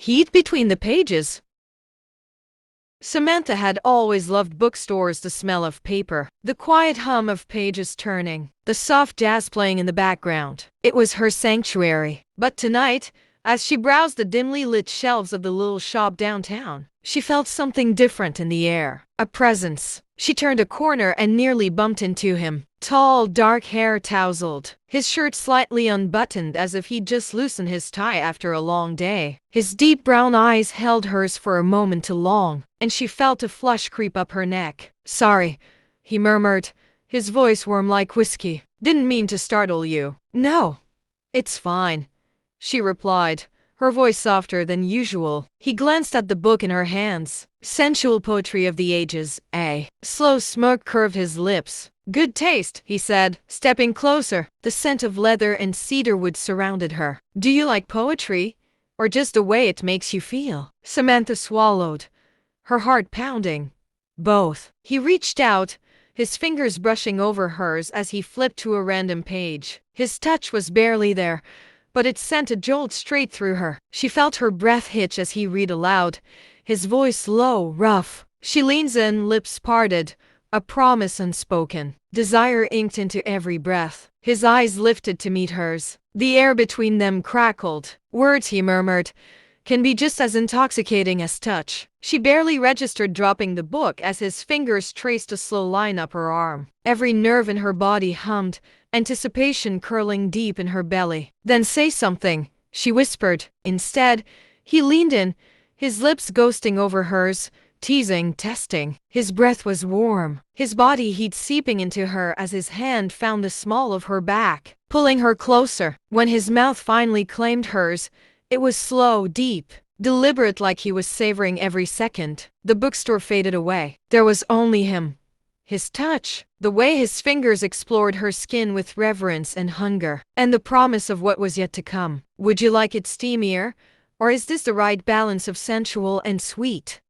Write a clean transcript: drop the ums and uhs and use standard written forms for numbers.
Heat between the pages. Samantha had always loved bookstores, the smell of paper, the quiet hum of pages turning, the soft jazz playing in the background. It was her sanctuary. But tonight, as she browsed the dimly lit shelves of the little shop downtown, she felt something different in the air, a presence. She turned a corner and nearly bumped into him. Tall, dark hair tousled, his shirt slightly unbuttoned as if he'd just loosened his tie after a long day. His deep brown eyes held hers for a moment too long, and she felt a flush creep up her neck. "Sorry," he murmured, his voice warm like whiskey. "Didn't mean to startle you." "No, it's fine," she replied, her voice softer than usual. He glanced at the book in her hands. Sensual poetry of the ages, a slow smirk curved his lips. "Good taste," he said, stepping closer. The scent of leather and cedarwood surrounded her. "Do you like poetry, or just the way it makes you feel?" Samantha swallowed, her heart pounding. "Both." He reached out, his fingers brushing over hers as he flipped to a random page. His touch was barely there, but it sent a jolt straight through her. She felt her breath hitch as he read aloud, his voice low, rough. She leans in, lips parted, a promise unspoken. Desire inked into every breath. His eyes lifted to meet hers. The air between them crackled. "Words," he murmured, "can be just as intoxicating as touch." She barely registered dropping the book as his fingers traced a slow line up her arm. Every nerve in her body hummed, anticipation curling deep in her belly. "Then say something," she whispered. Instead, he leaned in, his lips ghosting over hers, teasing, testing. His breath was warm, his body heat seeping into her as his hand found the small of her back, pulling her closer. When his mouth finally claimed hers, it was slow, deep, deliberate, like he was savoring every second. The bookstore faded away. There was only him. His touch, the way his fingers explored her skin with reverence and hunger, and the promise of what was yet to come. "Would you like it steamier? Or is this the right balance of sensual and sweet?"